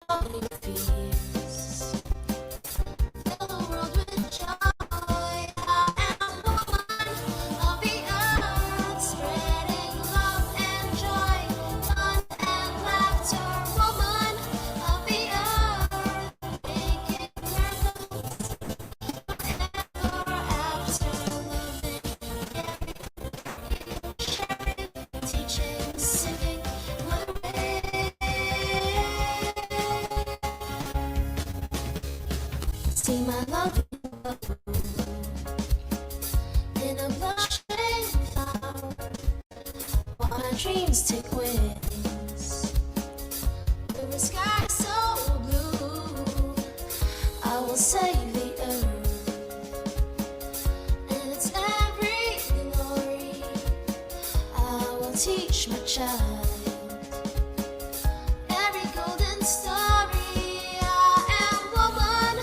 loving fears. Fill the world with joy. I am woman of the earth, spreading love and joy, fun and laughter. Woman of the earth, making miracles forever after. Loving, caring, sharing, teaching, singing, mothering. See my love in a blushing flower, while my dreams take wings. With a sky so blue, I will save the earth and its every glory. I will teach my child every golden story. I am woman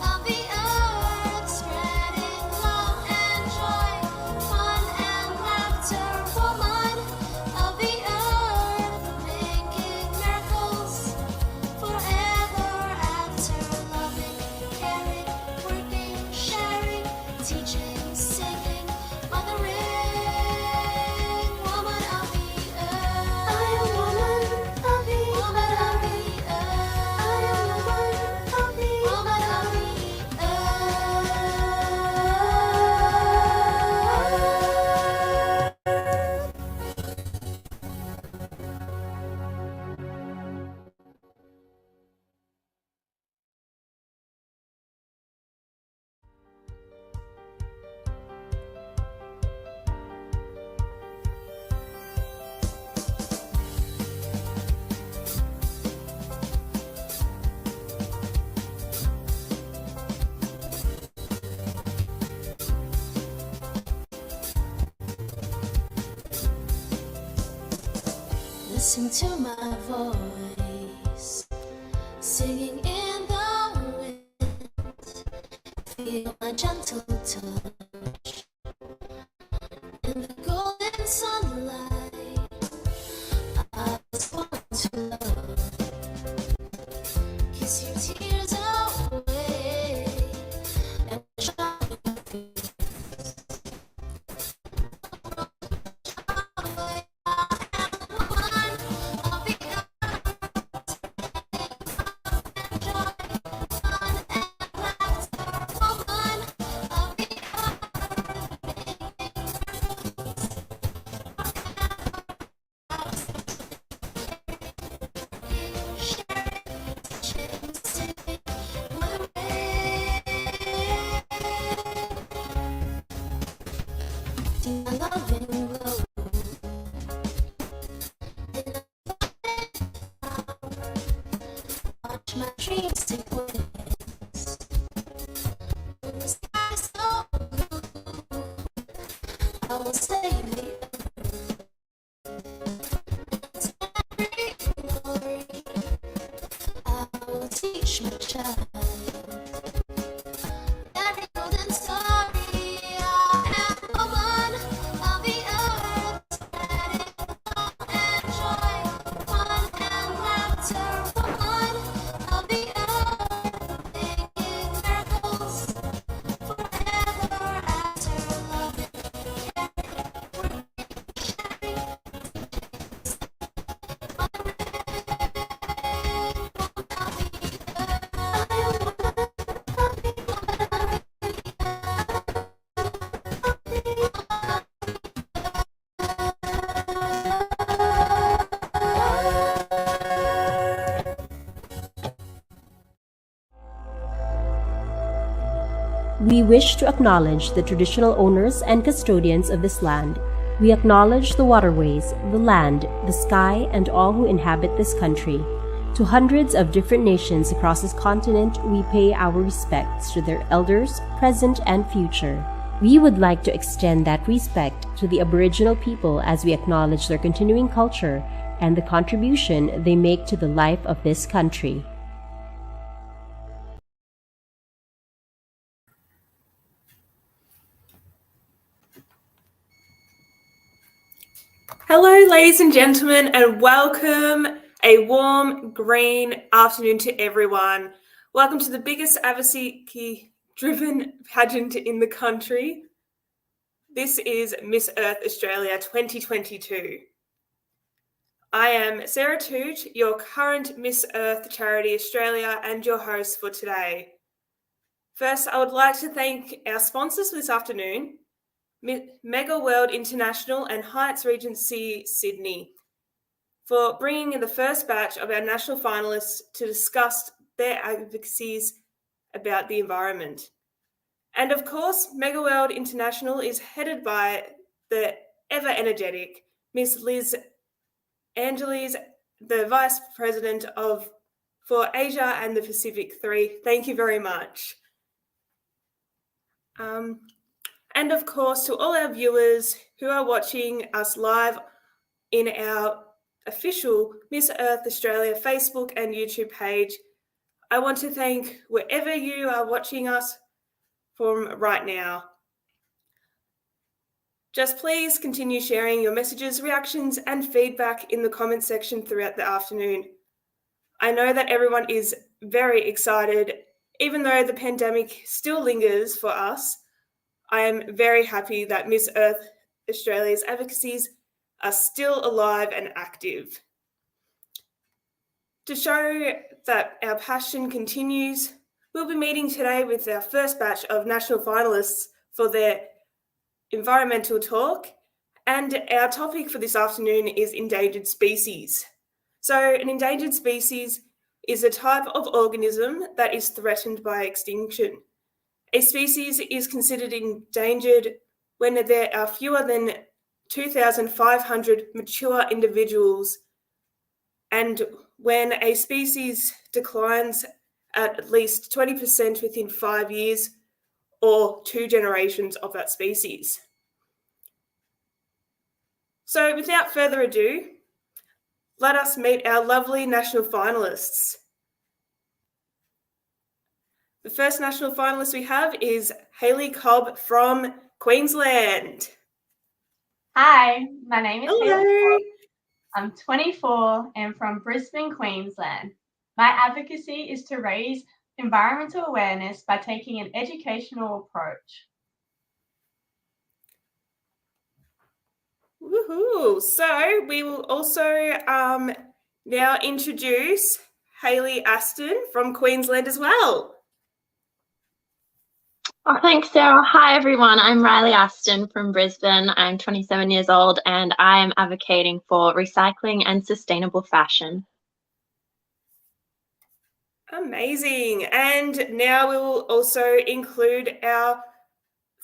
of the earth, spreading love and joy, fun and laughter. Woman of the earth, making miracles forever after. Loving, caring, working, sharing, teaching, singing, mothering. Woman of the earth. I am woman of the earth. I am woman of the Listen to my voice, singing in the wind. Feel my gentle touch in the golden sunlight. I was born to love. Kiss your tears away and show your fears. My loving glow in a watch my dreams take wings. When the sky so blue, I will save the earth. It's every glory. I will teach my child every golden story. I am woman of the earth, spreading love and joy, fun and laughter. Woman of the earth, making miracles forever after. Loving, caring, working, sharing, We wish to acknowledge the traditional owners and custodians of this land. We acknowledge the waterways, the land, the sky, and all who inhabit this country. To hundreds of different nations across this continent, we pay our respects to their elders, present and future. We would like to extend that respect to the Aboriginal people as we acknowledge their continuing culture and the contribution they make to the life of this country. Hello, ladies and gentlemen, and welcome A warm, green afternoon to everyone. Welcome to the biggest advocacy-driven pageant in the country. This is Miss Earth Australia 2022. I am Sarah Tute, your current Miss Earth Charity Australia and your host for today. First, I would like to thank our sponsors for this afternoon, Megaworld International and Hyatt Regency Sydney, for bringing in the first batch of our national finalists to discuss their advocacies about the environment. And of course, Megaworld International is headed by the ever-energetic Miss Liz Angeles, the Vice President for Asia and the Pacific 3. Thank you very much. And of course, to all our viewers who are watching us live in our official Miss Earth Australia Facebook and YouTube page, I want to thank wherever you are watching us from right now. Just please continue sharing your messages, reactions, and feedback in the comment section throughout the afternoon. I know that everyone is very excited. Even though the pandemic still lingers for us, I am very happy that Miss Earth Australia's advocacies are still alive and active. To show that our passion continues, we'll be meeting today with our first batch of national finalists for their environmental talk, and our topic for this afternoon is endangered species. So an endangered species is a type of organism that is threatened by extinction. A species is considered endangered when there are fewer than 2,500 mature individuals, and when a species declines at least 20% within 5 years or 2 generations of that species. So without further ado, let us meet our lovely national finalists. The first national finalist we have is Hayley Cobb from Queensland. Hi, my name is Hello. Hayley Cobb. I'm 24 and from Brisbane, Queensland. My advocacy is to raise environmental awareness by taking an educational approach. Woohoo! So we will also now introduce Hayley Aston from Queensland as well. Oh, thanks, Sarah. Hi, everyone. I'm Riley Aston from Brisbane. I'm 27 years old and I am advocating for recycling and sustainable fashion. Amazing. And now we will also include our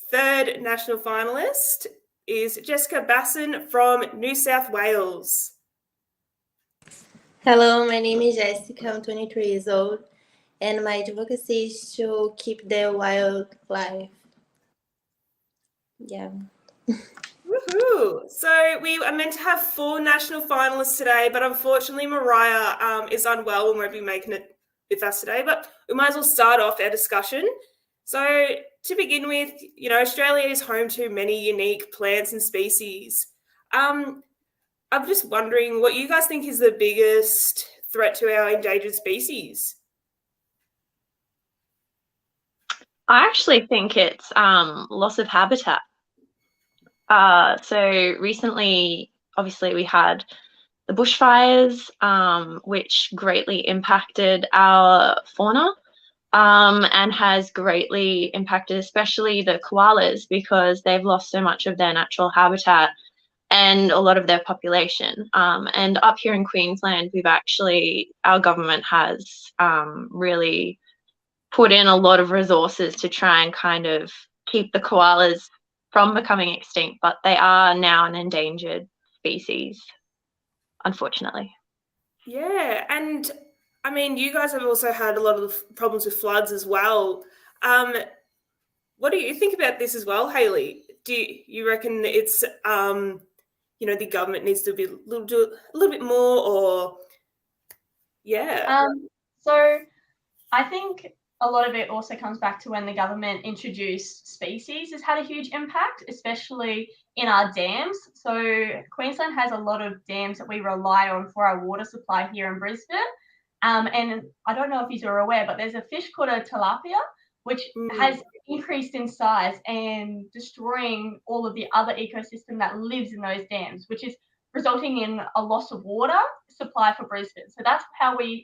third national finalist is Jessica Basson from New South Wales. Hello, my name is Jessica. I'm 23 years old, and my advocacy is to keep the wildlife. Yeah. Woohoo! So we are meant to have 4 national finalists today, but unfortunately Mariah is unwell and won't be making it with us today. But we might as well start off our discussion. So to begin with, Australia is home to many unique plants and species. I'm just wondering what you guys think is the biggest threat to our endangered species. I actually think it's loss of habitat. So recently, obviously, we had the bushfires, which greatly impacted our fauna and has greatly impacted especially the koalas because they've lost so much of their natural habitat and a lot of their population. And up here in Queensland, our government has really put in a lot of resources to try and kind of keep the koalas from becoming extinct, but they are now an endangered species, unfortunately. Yeah, and I mean, you guys have also had a lot of problems with floods as well. What do you think about this as well, Hayley? Do you reckon it's the government needs to do a little bit more, or yeah? So I think a lot of it also comes back to when the government introduced species has had a huge impact, especially in our dams. So Queensland has a lot of dams that we rely on for our water supply here in Brisbane. And I don't know if you're aware, but there's a fish called a tilapia, which has increased in size and destroying all of the other ecosystem that lives in those dams, which is resulting in a loss of water supply for Brisbane. So that's how we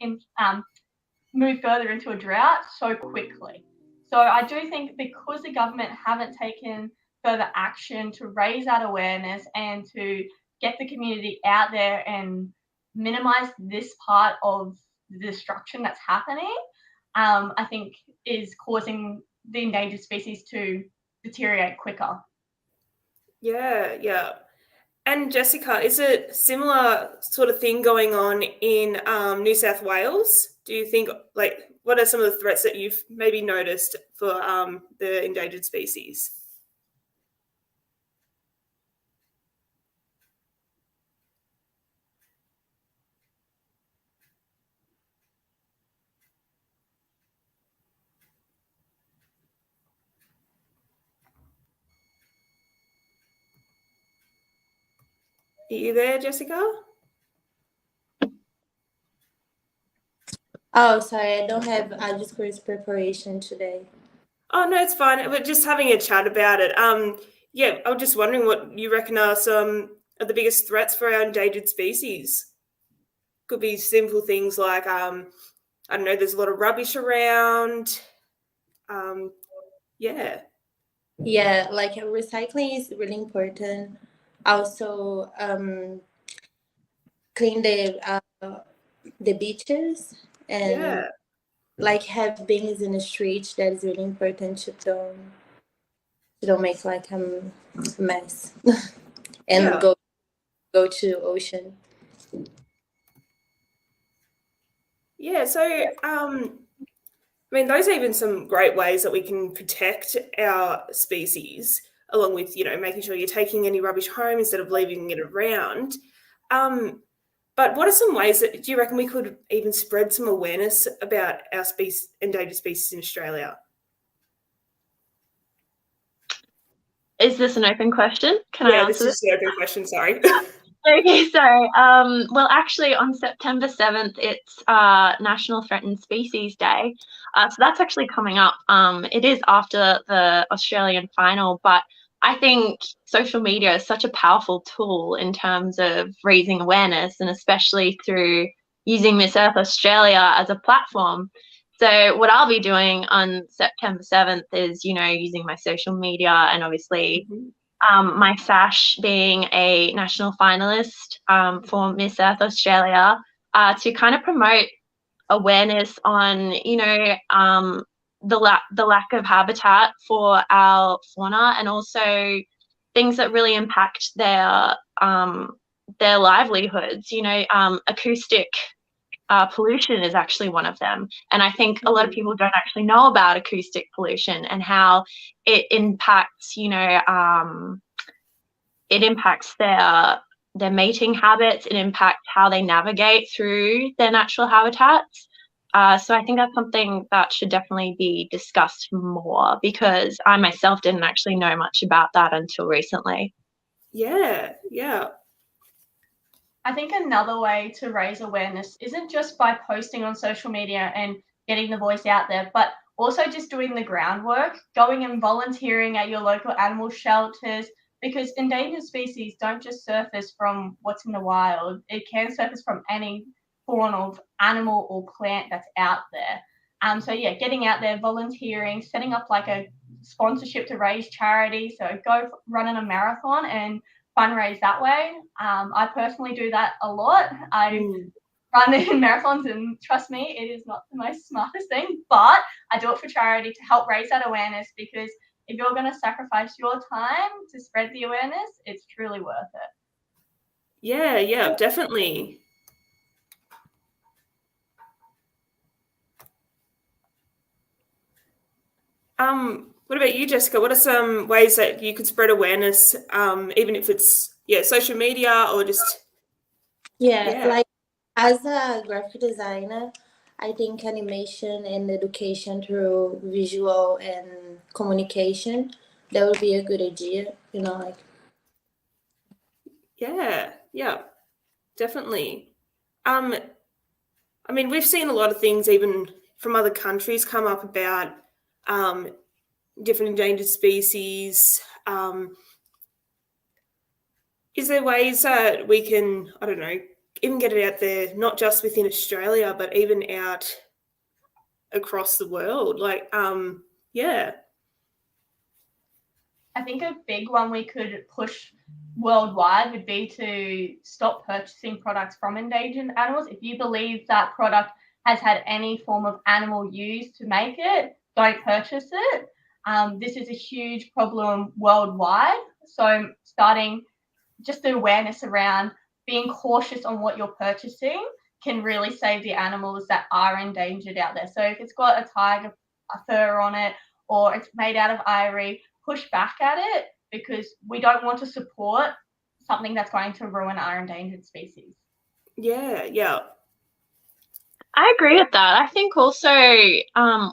move further into a drought so quickly. So I do think because the government haven't taken further action to raise that awareness and to get the community out there and minimize this part of the destruction that's happening, I think is causing the endangered species to deteriorate quicker. Yeah. And Jessica, is it similar sort of thing going on in New South Wales? Do you think, like, what are some of the threats that you've maybe noticed for the endangered species? Are you there, Jessica? Oh, sorry, I don't have discourse preparation today. Oh, no, it's fine. We're just having a chat about it. Yeah, I was just wondering what you reckon are some of the biggest threats for our endangered species. Could be simple things like, I don't know, there's a lot of rubbish around. Yeah. Yeah, like recycling is really important. Also, clean the beaches and like have bins in the streets. That is really important to don't make like a mess and go to ocean. Yeah, so I mean, those are even some great ways that we can protect our species, along with, you know, making sure you're taking any rubbish home instead of leaving it around. But what are some ways that do you reckon we could even spread some awareness about our endangered species in Australia? Is this an open question? Can I answer this is an open question, sorry. Okay, so well, actually, on September 7th, it's National Threatened Species Day. So that's actually coming up. It is after the Australian final, but I think social media is such a powerful tool in terms of raising awareness, and especially through using Miss Earth Australia as a platform. So what I'll be doing on September 7th is, you know, using my social media and obviously my sash being a national finalist for Miss Earth Australia to kind of promote awareness on, you know, the lack of habitat for our fauna, and also things that really impact their livelihoods. You know, acoustic pollution is actually one of them, and I think a lot of people don't actually know about acoustic pollution and how it impacts, you know, it impacts their mating habits, it impacts how they navigate through their natural habitats. So I think that's something that should definitely be discussed more, because I myself didn't actually know much about that until recently. Yeah. I think another way to raise awareness isn't just by posting on social media and getting the voice out there, but also just doing the groundwork, going and volunteering at your local animal shelters, because endangered species don't just surface from what's in the wild. It can surface from any form of animal or plant that's out there. So yeah, getting out there, volunteering, setting up like a sponsorship to raise charity. So go running a marathon and fundraise that way. I personally do that a lot. I run in marathons, and trust me, it is not the most smartest thing, but I do it for charity to help raise that awareness, because if you're going to sacrifice your time to spread the awareness, it's truly worth it. Yeah, definitely. What about you, Jessica? What are some ways that you could spread awareness, even if it's social media or just like as a graphic designer, I think animation and education through visual and communication, that would be a good idea, you know, like. Yeah, definitely. I mean, we've seen a lot of things even from other countries come up about different endangered species. Is there ways that we can, I don't know, even get it out there, not just within Australia, but even out across the world? Like, yeah. I think a big one we could push worldwide would be to stop purchasing products from endangered animals. If you believe that product has had any form of animal used to make it, don't purchase it. This is a huge problem worldwide. So starting just the awareness around being cautious on what you're purchasing can really save the animals that are endangered out there. So if it's got a tiger fur on it or it's made out of ivory, push back at it, because we don't want to support something that's going to ruin our endangered species. Yeah. I agree with that. I think also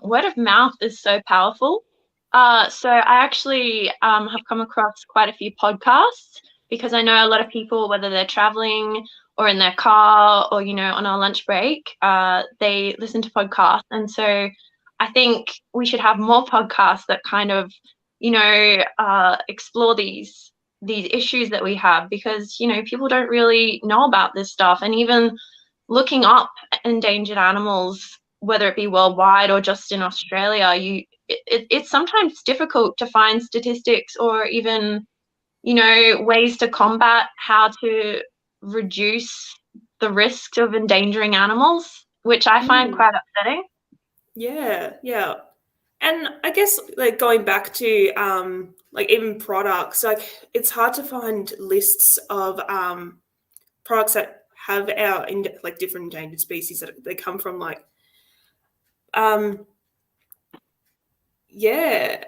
word of mouth is so powerful. So I actually have come across quite a few podcasts, because I know a lot of people, whether they're traveling or in their car or, you know, on our lunch break, they listen to podcasts. And so I think we should have more podcasts that kind of, you know, explore these issues that we have, because, you know, people don't really know about this stuff. And even looking up endangered animals, whether it be worldwide or just in Australia, it's sometimes difficult to find statistics or even, you know, ways to combat how to reduce the risk of endangering animals, which I find quite upsetting. Yeah. And I guess, like, going back to like even products, like it's hard to find lists of products that have our like different endangered species that they come from. Like, yeah.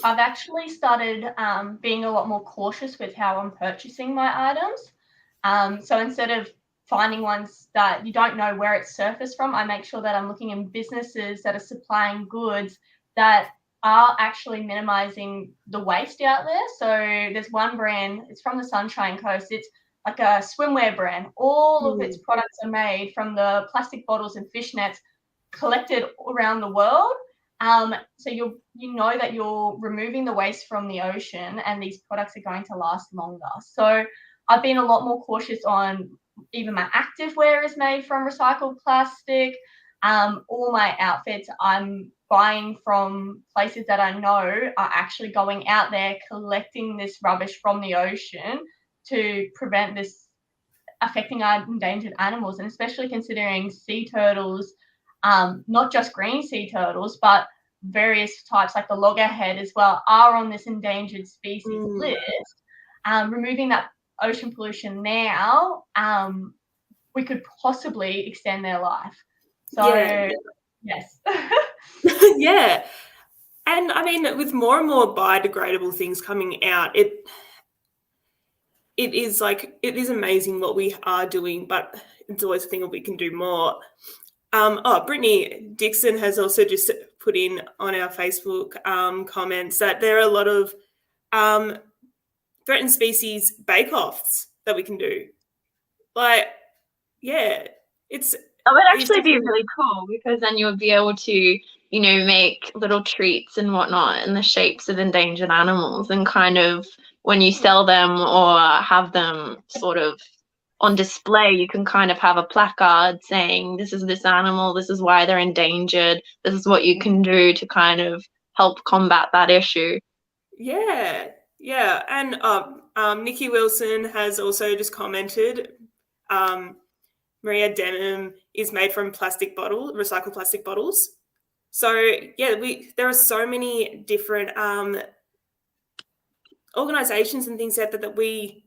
I've actually started being a lot more cautious with how I'm purchasing my items. So instead of finding ones that you don't know where it's surfaced from, I make sure that I'm looking in businesses that are supplying goods that are actually minimizing the waste out there. So there's one brand, it's from the Sunshine Coast. It's like a swimwear brand. All of its products are made from the plastic bottles and fish nets collected around the world. So you know that you're removing the waste from the ocean, and these products are going to last longer. So I've been a lot more cautious on even my activewear is made from recycled plastic. All my outfits I'm buying from places that I know are actually going out there collecting this rubbish from the ocean to prevent this affecting our endangered animals, and especially considering sea turtles, not just green sea turtles, but various types like the loggerhead as well are on this endangered species list. Removing that ocean pollution now, we could possibly extend their life. So, yes. Yeah. And I mean, with more and more biodegradable things coming out, it is amazing what we are doing, but it's always a thing that we can do more. Brittany Dixon has also just put in on our Facebook comments that there are a lot of threatened species bake-offs that we can do. Like, yeah, that would actually be really cool, because then you would be able to, you know, make little treats and whatnot in the shapes of endangered animals, and kind of when you sell them or have them sort of on display, you can kind of have a placard saying, this is this animal, this is why they're endangered, this is what you can do to kind of help combat that issue. Yeah. And Nikki Wilson has also just commented, Maria denim is made from recycled plastic bottles. So yeah, there are so many different organizations and things out there that we,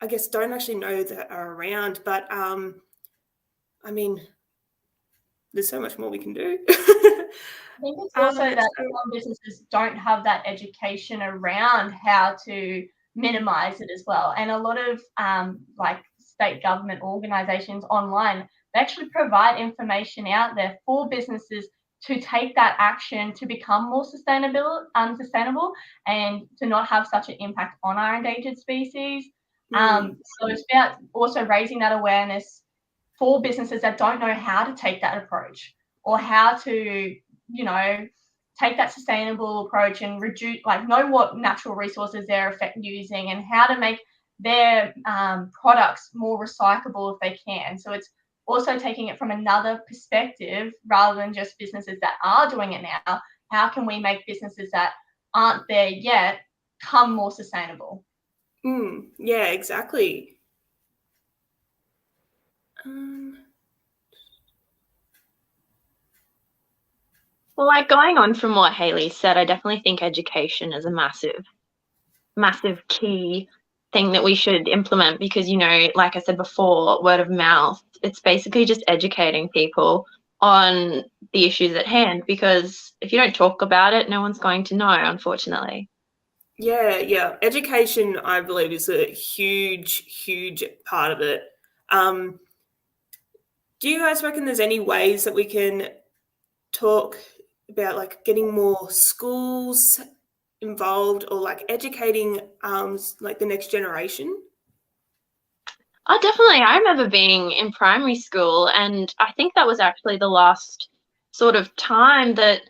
I guess, don't actually know that are around. But I mean, there's so much more we can do. I think it's also that some businesses don't have that education around how to minimize it as well. And a lot of like state government organisations online. They actually provide information out there for businesses to take that action to become more sustainable and to not have such an impact on our endangered species. So it's about also raising that awareness for businesses that don't know how to take that approach or how to, take that sustainable approach and reduce, know what natural resources they're using and how to make their products more recyclable if they can. So it's also taking it from another perspective rather than just businesses that are doing it now. How can we make businesses that aren't there yet become more sustainable? Yeah, exactly. Well, going on from what Hayley said, I definitely think education is a massive, massive key thing that we should implement because, like I said before, word of mouth, it's basically just educating people on the issues at hand because if you don't talk about it, no one's going to know, unfortunately. Yeah. Education, I believe, is a huge, huge part of it. Do you guys reckon there's any ways that we can talk about getting more schools involved or educating the next generation? Oh, definitely. I remember being in primary school, and I think that was actually the last sort of time that,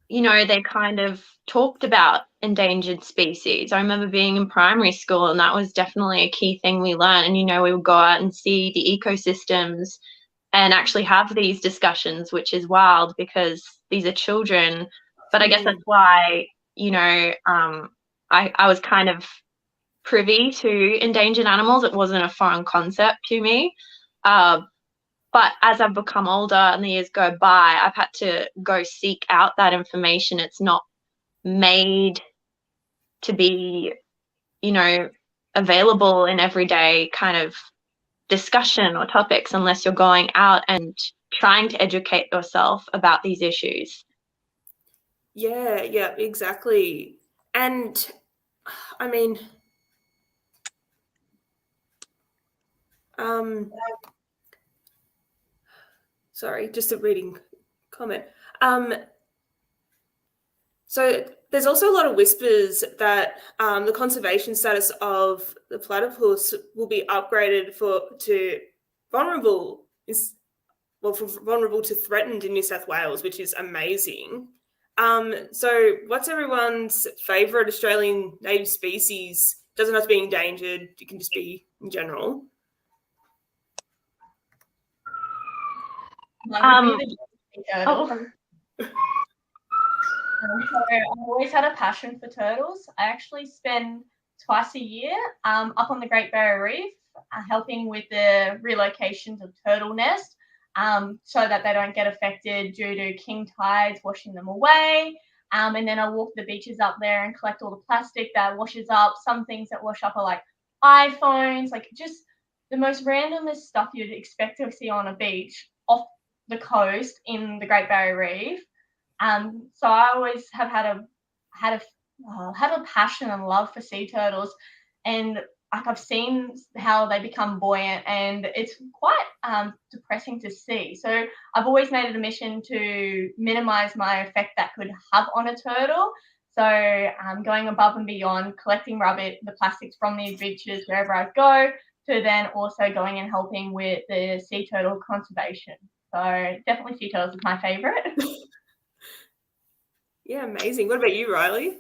they kind of talked about endangered species. I remember being in primary school, and that was definitely a key thing we learned. And, we would go out and see the ecosystems and actually have these discussions, which is wild because these are children. But I guess that's why, I was kind of privy to endangered animals. It wasn't a foreign concept to me. But as I've become older and the years go by, I've had to go seek out that information. It's not made to be, available in everyday kind of discussion or topics unless you're going out and trying to educate yourself about these issues. Yeah, exactly. And I mean, sorry, just a reading comment. So there's also a lot of whispers that the conservation status of the platypus will be upgraded to vulnerable to threatened in New South Wales, which is amazing. So what's everyone's favourite Australian native species? Doesn't have to be endangered, it can just be in general. Turtle. So I've always had a passion for turtles. I actually spend twice a year up on the Great Barrier Reef helping with the relocations of turtle nests so that they don't get affected due to king tides washing them away. And then I walk the beaches up there and collect all the plastic that washes up. Some things that wash up are like iPhones, just the most randomest stuff you'd expect to see on a beach off the coast in the Great Barrier Reef. So I always have had a passion and love for sea turtles, and I've seen how they become buoyant, and it's quite depressing to see. So I've always made it a mission to minimise my effect that could have on a turtle. So going above and beyond, collecting the plastics from these beaches wherever I go, to then also going and helping with the sea turtle conservation. So definitely sea turtles is my favourite. Yeah, amazing. What about you, Riley?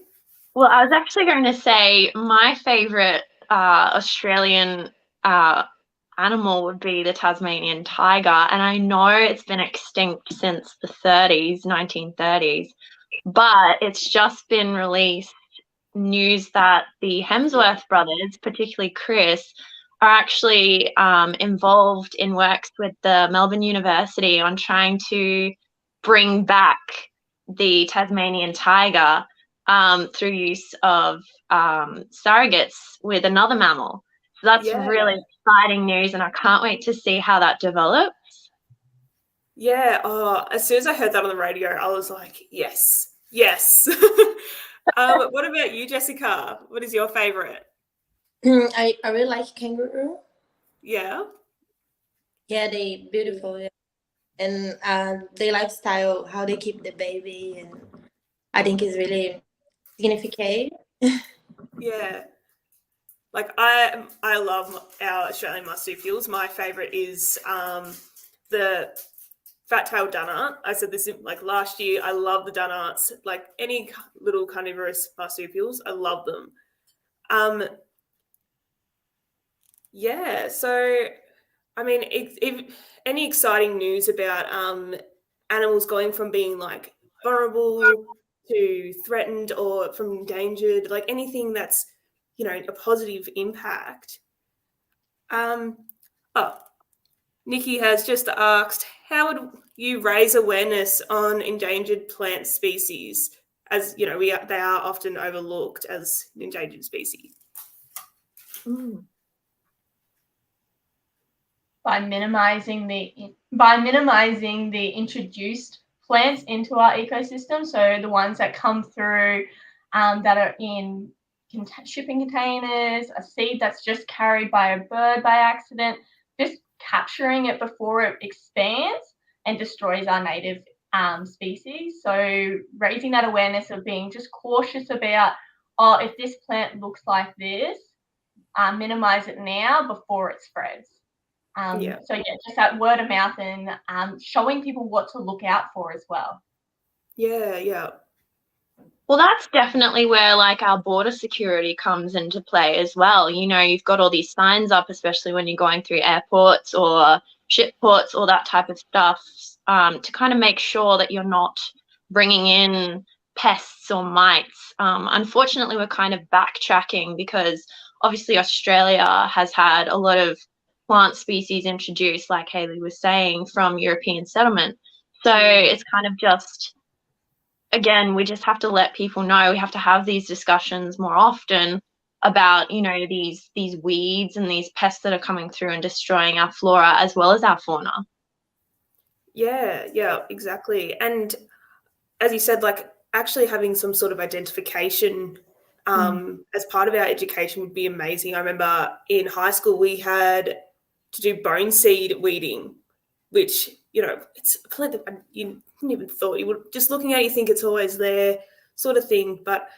Well, I was actually going to say my favourite Australian animal would be the Tasmanian tiger, and I know it's been extinct since the 1930s, but it's just been released news that the Hemsworth brothers, particularly Chris, are actually involved in works with the Melbourne University on trying to bring back the Tasmanian tiger through use of surrogates with another mammal. So that's really exciting news, and I can't wait to see how that develops. Yeah, as soon as I heard that on the radio, I was like, yes. What about you, Jessica? What is your favourite? I really like kangaroo. Yeah. Yeah, they beautiful. Yeah. And their lifestyle, how they keep the baby, and I think is really significant. Yeah. Like I love our Australian marsupials. My favourite is the fat-tailed dunnart. I said this like last year. I love the dunnarts. Like any little carnivorous marsupials, I love them. Yeah. So, I mean, if any exciting news about animals going from being like vulnerable to threatened or from endangered, like anything that's a positive impact. Oh, Nikki has just asked, how would you raise awareness on endangered plant species? As you know, they are often overlooked as an endangered species. By minimizing the introduced plants into our ecosystem, so the ones that come through that are in shipping containers, a seed that's just carried by a bird by accident, just capturing it before it expands and destroys our native species. So raising that awareness of being just cautious about, if this plant looks like this, minimize it now before it spreads. So yeah, just that word of mouth and showing people what to look out for as well. Yeah. Well, that's definitely where like our border security comes into play as well. You've got all these signs up, especially when you're going through airports or ship ports, all that type of stuff, to kind of make sure that you're not bringing in pests or mites. Unfortunately, we're kind of backtracking because obviously Australia has had a lot of plant species introduced, like Hayley was saying, from European settlement. So it's kind of just, again, we just have to let people know. We have to have these discussions more often about, these weeds and these pests that are coming through and destroying our flora as well as our fauna. Yeah, exactly. And as you said, like actually having some sort of identification as part of our education would be amazing. I remember in high school we had to do bone seed weeding, which, it's a plant that you wouldn't even thought. You would just looking at it, you think it's always there sort of thing. But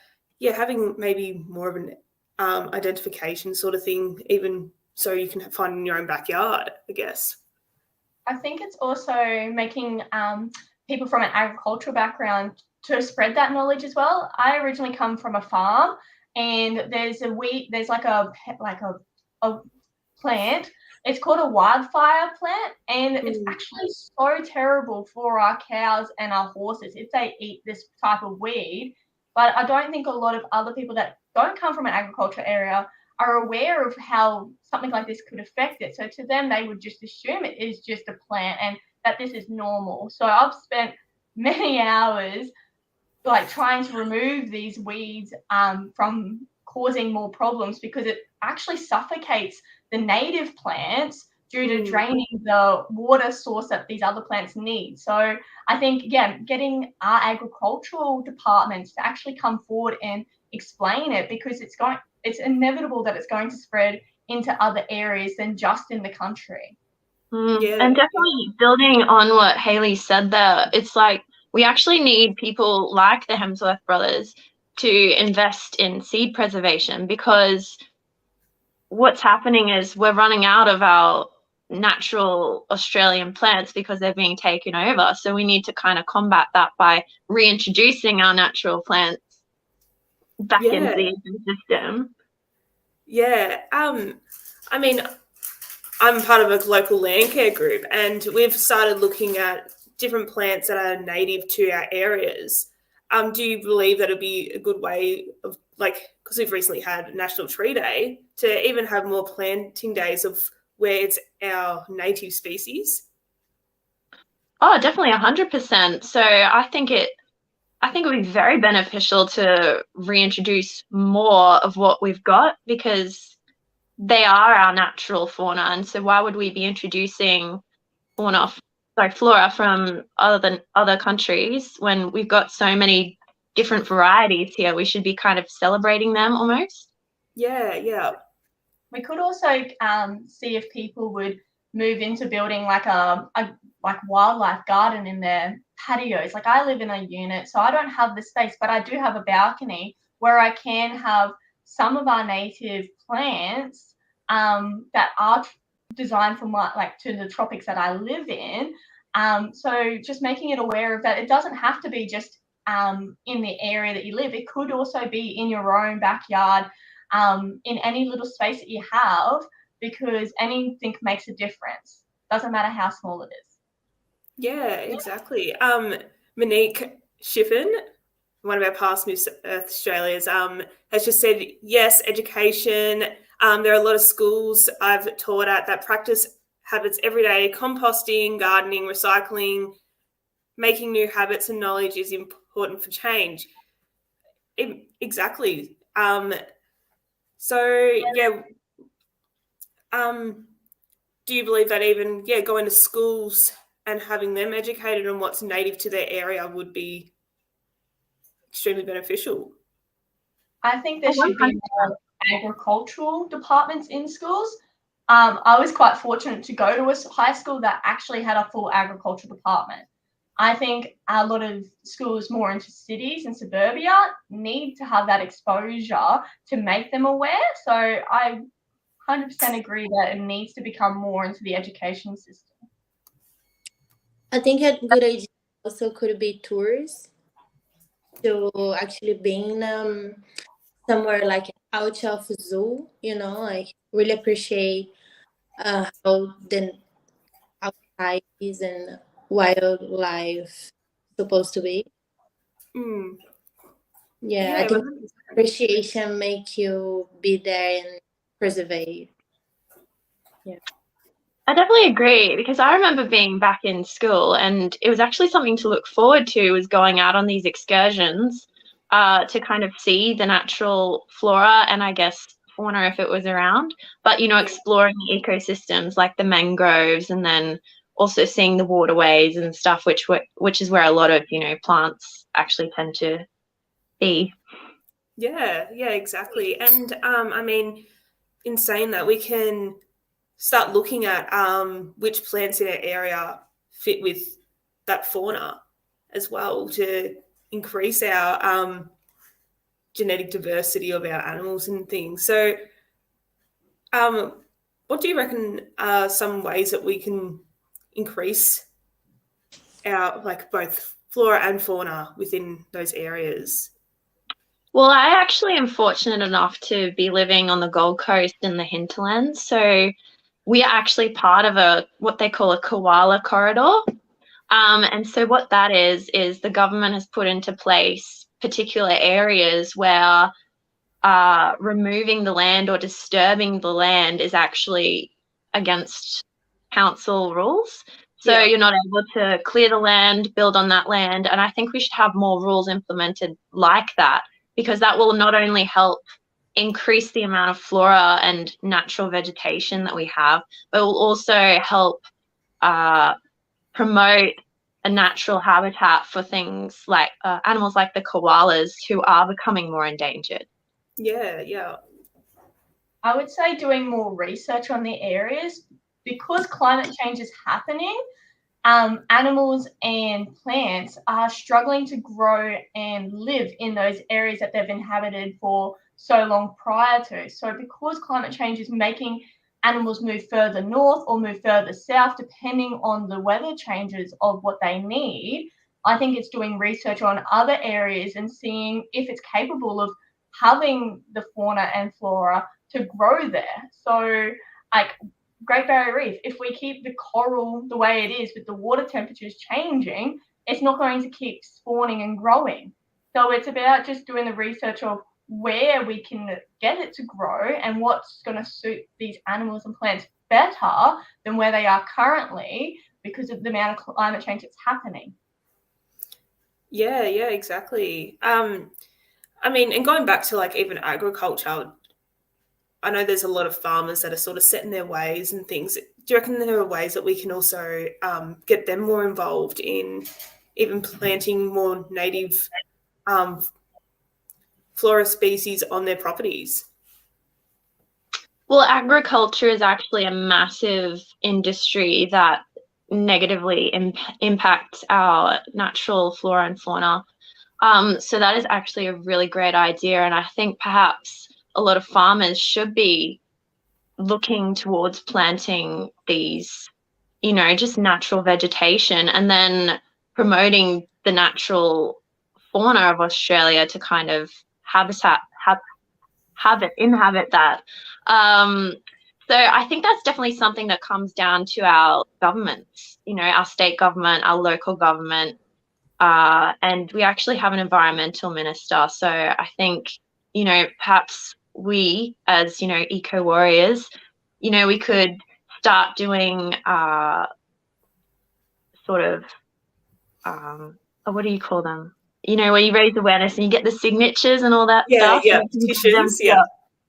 yeah, having maybe more of an identification sort of thing, even so you can find in your own backyard, I guess. I think it's also making people from an agricultural background to spread that knowledge as well. I originally come from a farm, and there's like a plant. It's called a wildfire plant, and it's actually so terrible for our cows and our horses if they eat this type of weed. But I don't think a lot of other people that don't come from an agricultural area are aware of how something like this could affect it. So to them, they would just assume it is just a plant and that this is normal. So I've spent many hours like trying to remove these weeds from causing more problems, because it actually suffocates the native plants due to draining the water source that these other plants need. So I think, getting our agricultural departments to actually come forward and explain it, because it's inevitable that it's going to spread into other areas than just in the country. And definitely building on what Hayley said there, it's like we actually need people like the Hemsworth brothers to invest in seed preservation, because what's happening is we're running out of our natural Australian plants because they're being taken over. So we need to kind of combat that by reintroducing our natural plants back into the ecosystem. Yeah. I mean, I'm part of a local land care group, and we've started looking at different plants that are native to our areas. Do you believe that it'd be a good way of, like, because we've recently had National Tree Day, to even have more planting days of where it's our native species? Oh, definitely 100%. So I think it would be very beneficial to reintroduce more of what we've got, because they are our natural fauna. And so why would we be introducing flora from other countries when we've got so many different varieties here? We should be kind of celebrating them almost. Yeah. We could also see if people would move into building like a wildlife garden in their patios. Like I live in a unit, so I don't have the space, but I do have a balcony where I can have some of our native plants that are designed for to the tropics that I live in. So just making it aware of that, it doesn't have to be just in the area that you live. It could also be in your own backyard, in any little space that you have, because anything makes a difference. Doesn't matter how small it is. Yeah, exactly. Monique Shiffen, one of our past Miss Earth Australias, has just said, yes, education. There are a lot of schools I've taught at that practice habits every day: composting, gardening, recycling. Making new habits and knowledge is important for change. Exactly. Do you believe that even going to schools and having them educated on what's native to their area would be extremely beneficial? I think there should be more agricultural departments in schools. I was quite fortunate to go to a high school that actually had a full agriculture department. I think a lot of schools more into cities and suburbia need to have that exposure to make them aware. So I 100% agree that it needs to become more into the education system. I think a good idea also could be tours. So actually being somewhere like out of zoo, like really appreciate how the outside is and wildlife supposed to be. Yeah, I think appreciation make you be there and preserve. Yeah. I definitely agree, because I remember being back in school and it was actually something to look forward to, was going out on these excursions to kind of see the natural flora and I guess fauna if it was around, but exploring the ecosystems like the mangroves, and then also seeing the waterways and stuff, which is where a lot of plants actually tend to be. Yeah, exactly. And I mean, in saying that, we can start looking at which plants in our area fit with that fauna as well, to increase our genetic diversity of our animals and things. So what do you reckon are some ways that we can increase our both flora and fauna within those areas? Well, I actually am fortunate enough to be living on the Gold Coast in the hinterlands. So we are actually part of what they call a koala corridor. And so what that is the government has put into place particular areas where removing the land or disturbing the land is actually against council rules. So you're not able to clear the land, build on that land. And I think we should have more rules implemented like that, because that will not only help increase the amount of flora and natural vegetation that we have, but will also help promote a natural habitat for things like animals like the koalas, who are becoming more endangered. Yeah. I would say doing more research on the areas, because climate change is happening. Animals and plants are struggling to grow and live in those areas that they've inhabited for so long prior to. So because climate change is making animals move further north or move further south, depending on the weather changes of what they need, I think it's doing research on other areas and seeing if it's capable of having the fauna and flora to grow there. So Great Barrier Reef, if we keep the coral the way it is with the water temperatures changing, it's not going to keep spawning and growing. So it's about just doing the research of where we can get it to grow and what's going to suit these animals and plants better than where they are currently, because of the amount of climate change that's happening. Yeah, exactly. I mean, and going back to even agriculture, I know there's a lot of farmers that are sort of set in their ways and things. Do you reckon there are ways that we can also get them more involved in even planting more native flora species on their properties? Well, agriculture is actually a massive industry that negatively impacts our natural flora and fauna. So that is actually a really great idea, and I think perhaps a lot of farmers should be looking towards planting these, just natural vegetation, and then promoting the natural fauna of Australia to kind of inhabit that. So I think that's definitely something that comes down to our governments, our state government, our local government, and we actually have an environmental minister. So I think, perhaps we as, eco warriors, we could start doing sort of, what do you call them? Where you raise awareness and you get the signatures and all that stuff. Yeah, And you can give petitions, them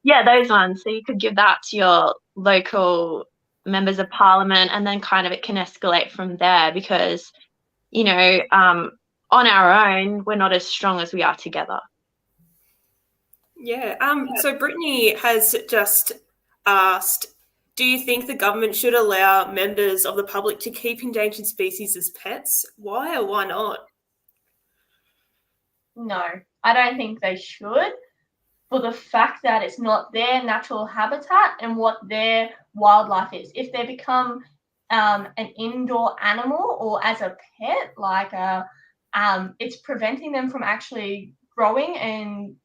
yeah, those ones. So you could give that to your local members of parliament, and then kind of it can escalate from there, because, on our own, we're not as strong as we are together. Yeah. So Brittany has just asked, do you think the government should allow members of the public to keep endangered species as pets? Why or why not? No, I don't think they should, for the fact that it's not their natural habitat and what their wildlife is. If they become an indoor animal or as a pet, like it's preventing them from actually growing and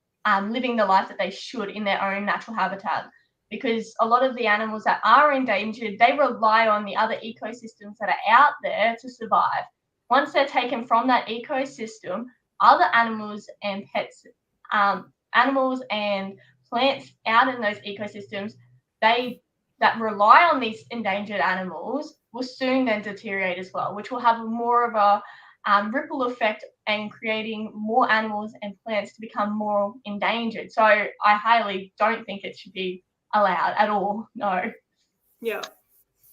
living the life that they should in their own natural habitat. Because a lot of the animals that are endangered, they rely on the other ecosystems that are out there to survive. Once they're taken from that ecosystem, other animals and pets, animals and plants out in those ecosystems, that rely on these endangered animals will soon then deteriorate as well, which will have more of a ripple effect and creating more animals and plants to become more endangered. So I highly don't think it should be allowed at all. No. Yeah.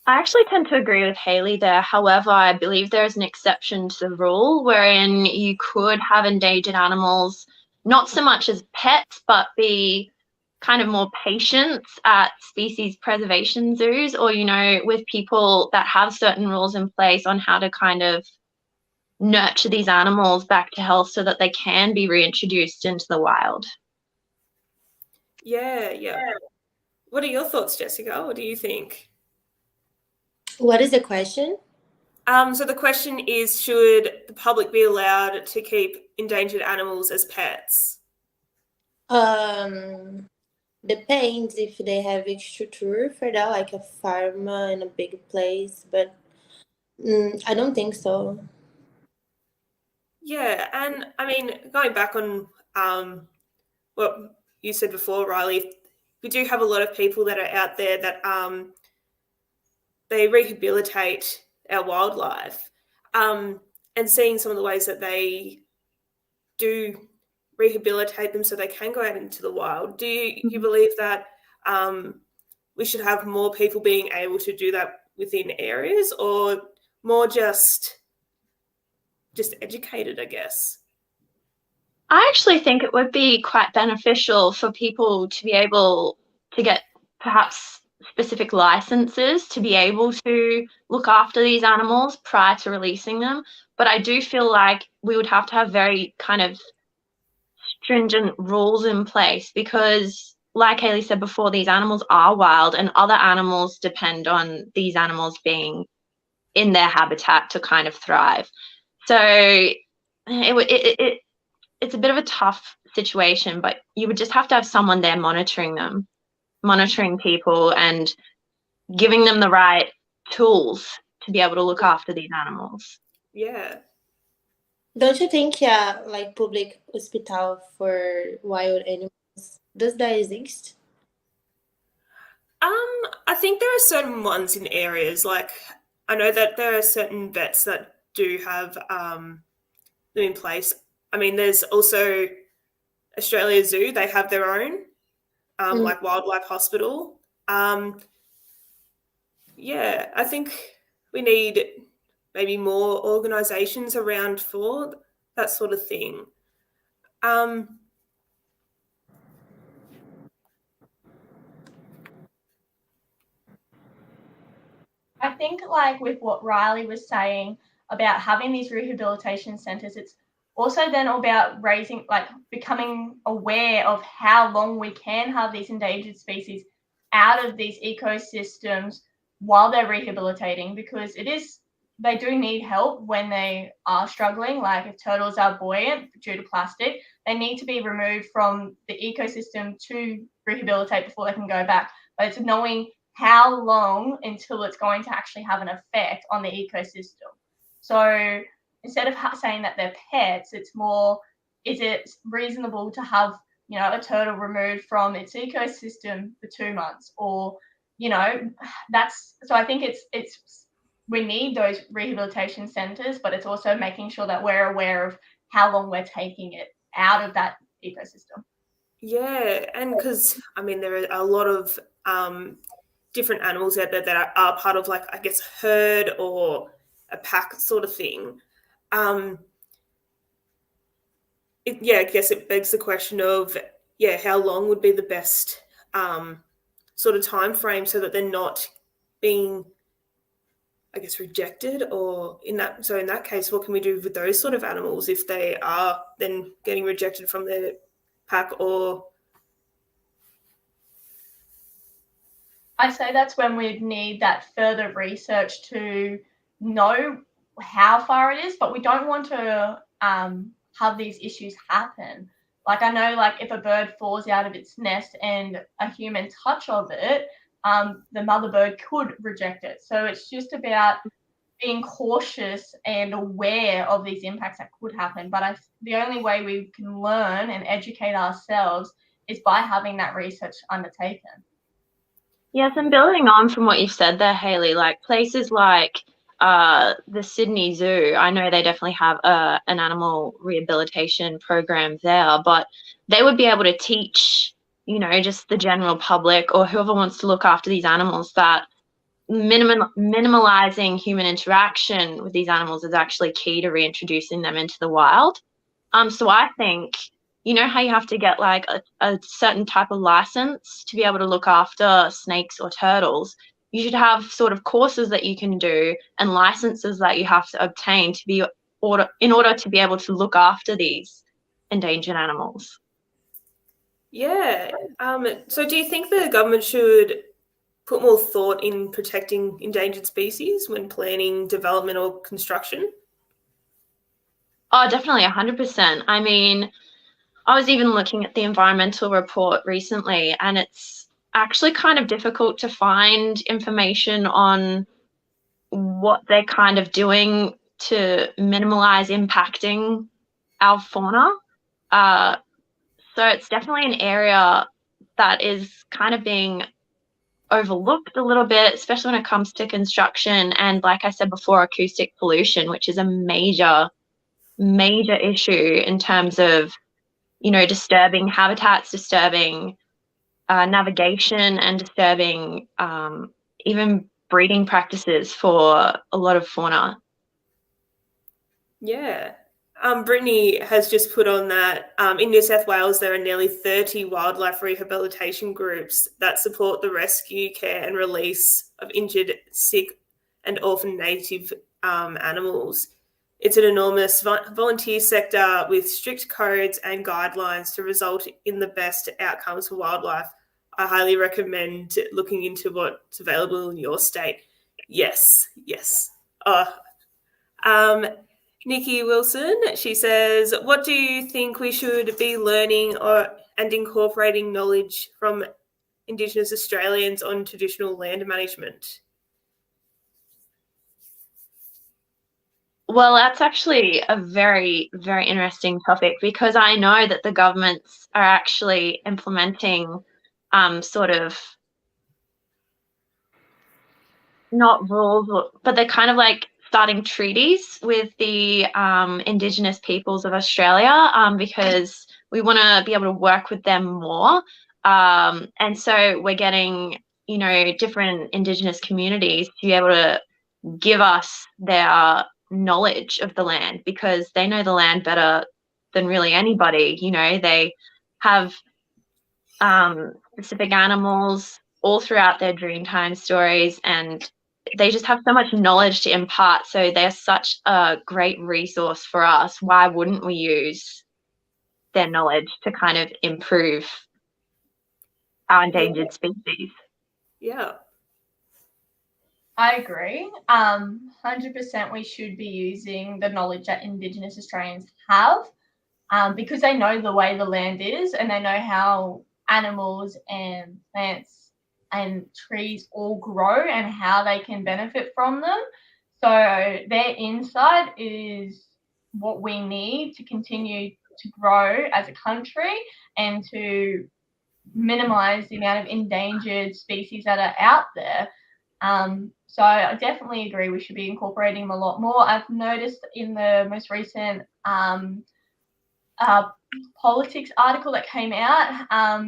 I actually tend to agree with Hayley there. However, I believe there is an exception to the rule wherein you could have endangered animals, not so much as pets, but be kind of more patients at species preservation zoos, or, with people that have certain rules in place on how to kind of nurture these animals back to health so that they can be reintroduced into the wild. Yeah. What are your thoughts, Jessica? What do you think? What is the question? So the question is, should the public be allowed to keep endangered animals as pets? Depends if they have a structure for that, like a farm in a big place, but I don't think so. Yeah, and I mean, going back on what you said before, Riley, we do have a lot of people that are out there that they rehabilitate our wildlife, and seeing some of the ways that they do rehabilitate them so they can go out into the wild. Do you believe that we should have more people being able to do that within areas, or more just educated, I guess? I actually think it would be quite beneficial for people to be able to get perhaps specific licenses to be able to look after these animals prior to releasing them. But I do feel like we would have to have very kind of stringent rules in place, because, like Hayley said before, these animals are wild and other animals depend on these animals being in their habitat to kind of thrive. So it's a bit of a tough situation, but you would just have to have someone there monitoring them, monitoring people, and giving them the right tools to be able to look after these animals. Yeah. Don't you think, like public hospital for wild animals, does that exist? I think there are certain ones in areas, like I know that there are certain vets that do have them in place. I mean, there's also Australia Zoo, they have their own like wildlife hospital. Yeah, I think we need maybe more organisations around for that sort of thing. I think like with what Riley was saying about having these rehabilitation centres, it's also then about becoming aware of how long we can have these endangered species out of these ecosystems while they're rehabilitating, because they do need help when they are struggling. Like if turtles are buoyant due to plastic, they need to be removed from the ecosystem to rehabilitate before they can go back. But it's knowing how long until it's going to actually have an effect on the ecosystem. So instead of saying that they're pets, it's more, is it reasonable to have, a turtle removed from its ecosystem for 2 months? Or, so I think it's we need those rehabilitation centres, but it's also making sure that we're aware of how long we're taking it out of that ecosystem. Yeah, and because, there are a lot of different animals out there that are part of, I guess, herd or a pack sort of thing. I guess it begs the question of, how long would be the best sort of time frame so that they're not being, I guess, rejected, or in that case, what can we do with those sort of animals if they are then getting rejected from their pack? Or I say that's when we'd need that further research to know how far it is, but we don't want to have these issues happen. Like I know, if a bird falls out of its nest and a human touch of it, the mother bird could reject it. So it's just about being cautious and aware of these impacts that could happen. But the only way we can learn and educate ourselves is by having that research undertaken. Yes, and building on from what you've said there, Hayley, places like the Sydney Zoo, I know they definitely have an animal rehabilitation program there, but they would be able to teach, just the general public or whoever wants to look after these animals that minimalizing human interaction with these animals is actually key to reintroducing them into the wild. So I think, how you have to get a certain type of license to be able to look after snakes or turtles, you should have sort of courses that you can do and licenses that you have to obtain in order to be able to look after these endangered animals. Yeah. So do you think the government should put more thought in protecting endangered species when planning development or construction? Oh, definitely, 100%. I was even looking at the environmental report recently, and it's actually kind of difficult to find information on what they're kind of doing to minimize impacting our fauna. So it's definitely an area that is kind of being overlooked a little bit, especially when it comes to construction and, like I said before, acoustic pollution, which is a major issue in terms of, disturbing habitats, disturbing navigation, and disturbing even breeding practices for a lot of fauna. Yeah. Brittany has just put on that in New South Wales, there are nearly 30 wildlife rehabilitation groups that support the rescue, care and release of injured, sick and orphan native animals. It's an enormous volunteer sector with strict codes and guidelines to result in the best outcomes for wildlife. I highly recommend looking into what's available in your state. Yes. Nikki Wilson, she says, what do you think we should be learning and incorporating knowledge from Indigenous Australians on traditional land management? Well, that's actually a very, very interesting topic, because I know that the governments are actually implementing sort of not rules, but they're kind of starting treaties with the Indigenous peoples of Australia, because we want to be able to work with them more. And so we're getting, different Indigenous communities to be able to give us their knowledge of the land, because they know the land better than really anybody. They have specific animals all throughout their Dreamtime stories, and they just have so much knowledge to impart. So they're such a great resource for us. Why wouldn't we use their knowledge to kind of improve our endangered species? Yeah. I agree. 100% we should be using the knowledge that Indigenous Australians have, because they know the way the land is and they know how animals and plants and trees all grow and how they can benefit from them. So their insight is what we need to continue to grow as a country and to minimize the amount of endangered species that are out there. So I definitely agree we should be incorporating them a lot more. I've noticed in the most recent politics article that came out,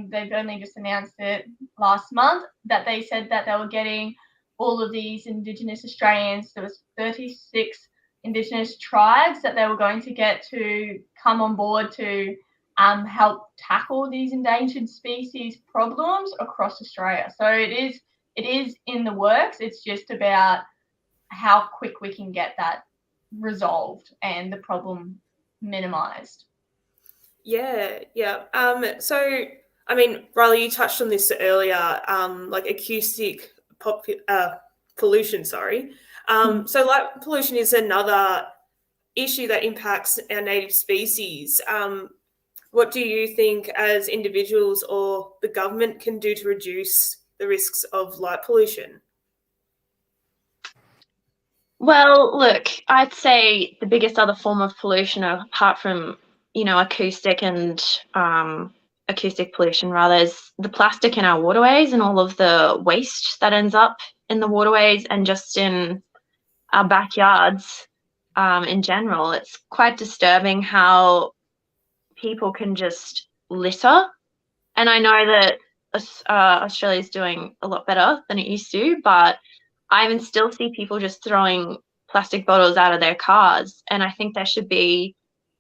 they've only just announced it last month, that they said that they were getting all of these Indigenous Australians, there was 36 Indigenous tribes that they were going to get to come on board to help tackle these endangered species problems across Australia. So it is in the works. It's just about how quick we can get that resolved and the problem minimised. Yeah. So, I mean, Riley, you touched on this earlier, like acoustic pollution, sorry. So light pollution is another issue that impacts our native species. What do you think as individuals or the government can do to reduce the risks of light pollution? Well, look, I'd say the biggest other form of pollution, apart from, acoustic and acoustic pollution rather, is the plastic in our waterways and all of the waste that ends up in the waterways and just in our backyards in general. It's quite disturbing how people can just litter. And I know that Australia's doing a lot better than it used to, but I even still see people just throwing plastic bottles out of their cars. And I think there should be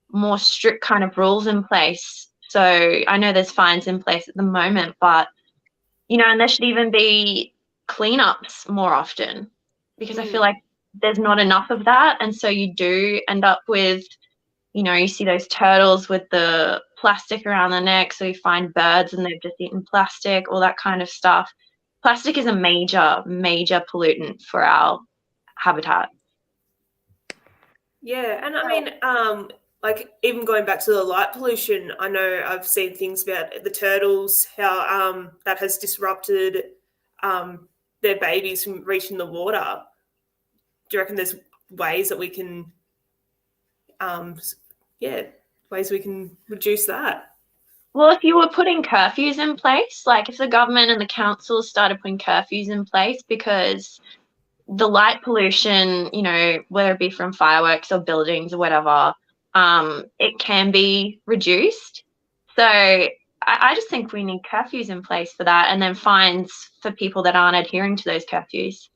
more strict kind of rules in place. So I know there's fines in place at the moment, but, and there should even be cleanups more often, because I feel like there's not enough of that. And so you do end up with, you see those turtles with the plastic around their neck. So you find birds and they've just eaten plastic, all that kind of stuff. Plastic is a major, major pollutant for our habitat. Yeah, and I mean, like even going back to the light pollution, I know I've seen things about the turtles, how that has disrupted their babies from reaching the water. Do you reckon there's ways that we can, ways we can reduce that? Well, if you were putting curfews in place, like if the government and the councils started putting curfews in place, because the light pollution, whether it be from fireworks or buildings or whatever, it can be reduced. So I just think we need curfews in place for that, and then fines for people that aren't adhering to those curfews.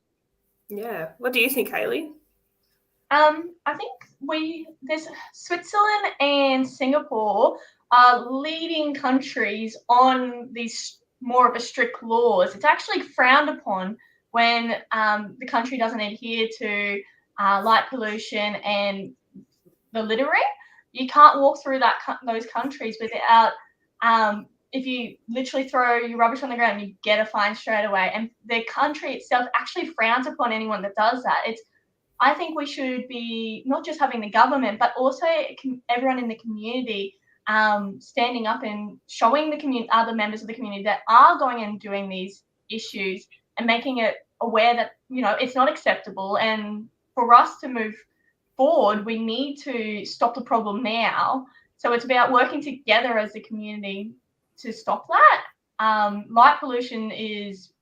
Yeah. What do you think, Hayley? I think there's Switzerland and Singapore are leading countries on these more of a strict laws. It's actually frowned upon when the country doesn't adhere to light pollution and the littering. You can't walk through those countries without, if you literally throw your rubbish on the ground, you get a fine straight away. And the country itself actually frowns upon anyone that does that. I think we should be not just having the government, but also everyone in the community standing up and showing the other members of the community that are going and doing these issues and making it aware that, it's not acceptable. And for us to move forward, we need to stop the problem now. So it's about working together as a community to stop that. Light pollution is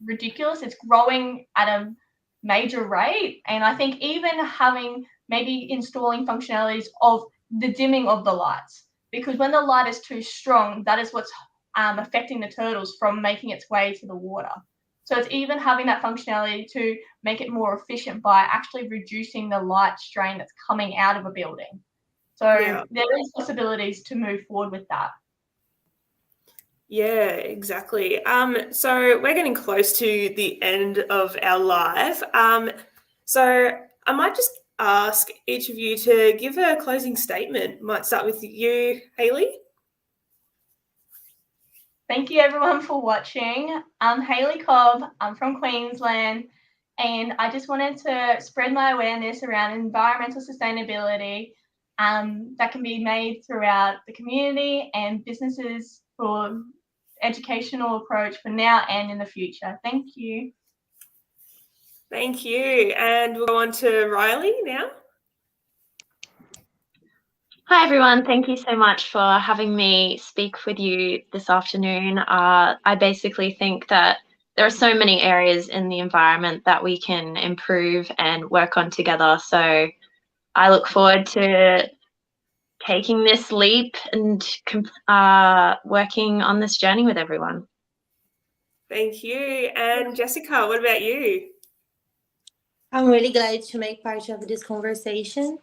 ridiculous. It's growing at a major rate. And I think even maybe installing functionalities of the dimming of the lights, because when the light is too strong, that is what's affecting the turtles from making its way to the water. So it's even having that functionality to make it more efficient by actually reducing the light strain that's coming out of a building. So there is possibilities to move forward with that. Yeah, exactly. So we're getting close to the end of our live. So I might just ask each of you to give a closing statement. Might start with you, Hayley. Thank you everyone for watching. I'm Hayley Cobb. I'm from Queensland, and I just wanted to spread my awareness around environmental sustainability that can be made throughout the community and businesses for educational approach for now and in the future. Thank you. Thank you. And we'll go on to Riley now. Hi everyone, thank you so much for having me speak with you this afternoon. I basically think that there are so many areas in the environment that we can improve and work on together. So I look forward to taking this leap and working on this journey with everyone. Thank you. And Jessica, what about you? I'm really glad to make part of this conversation.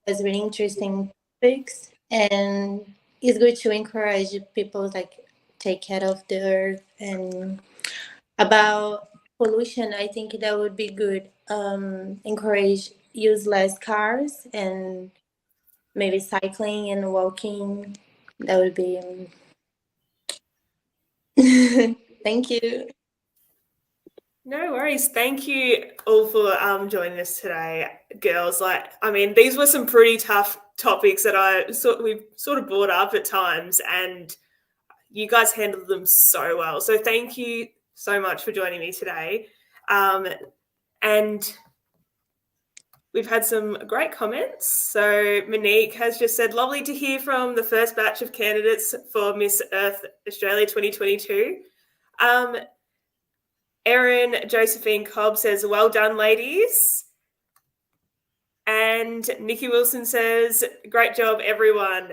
It's really interesting topics, and it's good to encourage people like take care of the earth. And about pollution, I think that would be good. Encourage use less cars and maybe cycling and walking. That would be. Thank you. No worries. Thank you all for joining us today, girls. These were some pretty tough topics that we've sort of brought up at times, and you guys handled them so well. So thank you so much for joining me today. And we've had some great comments. So Monique has just said, lovely to hear from the first batch of candidates for Miss Earth Australia 2022. Erin Josephine Cobb says, well done, ladies. And Nikki Wilson says, great job, everyone.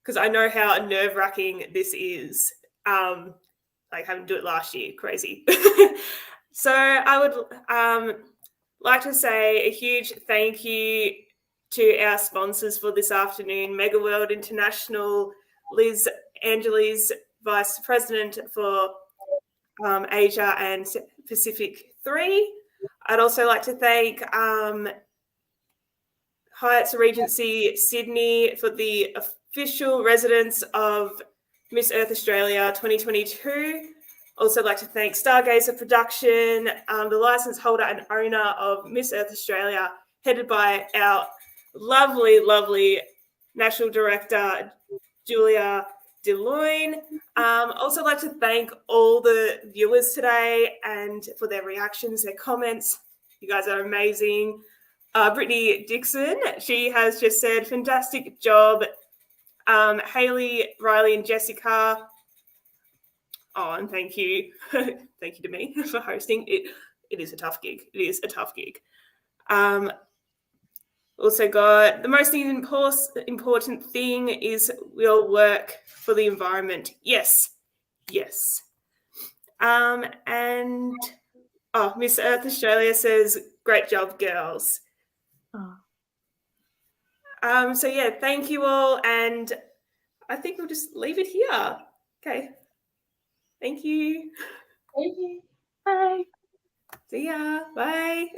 Because I know how nerve-wracking this is. Having to do it last year, crazy. So I would like to say a huge thank you to our sponsors for this afternoon, Megaworld International, Liz Angeles, Vice President for Asia and Pacific 3. I'd also like to thank Hyatt Regency Sydney for the official residence of Miss Earth Australia 2022. Also like to thank Stargazer Production, the license holder and owner of Miss Earth Australia, headed by our lovely, lovely National Director, Julia DeLoyne. Also like to thank all the viewers today and for their reactions, their comments. You guys are amazing. Brittany Dixon, she has just said, fantastic job. Hayley, Riley and Jessica. Oh, and thank you. Thank you to me for hosting. It is a tough gig. It is a tough gig. Also got the most important thing is we'll work for the environment. Yes. Yes. And Miss Earth Australia says, great job, girls. Oh. So yeah, thank you all, and I think we'll just leave it here. Okay. Thank you. Thank you. Bye. See ya. Bye.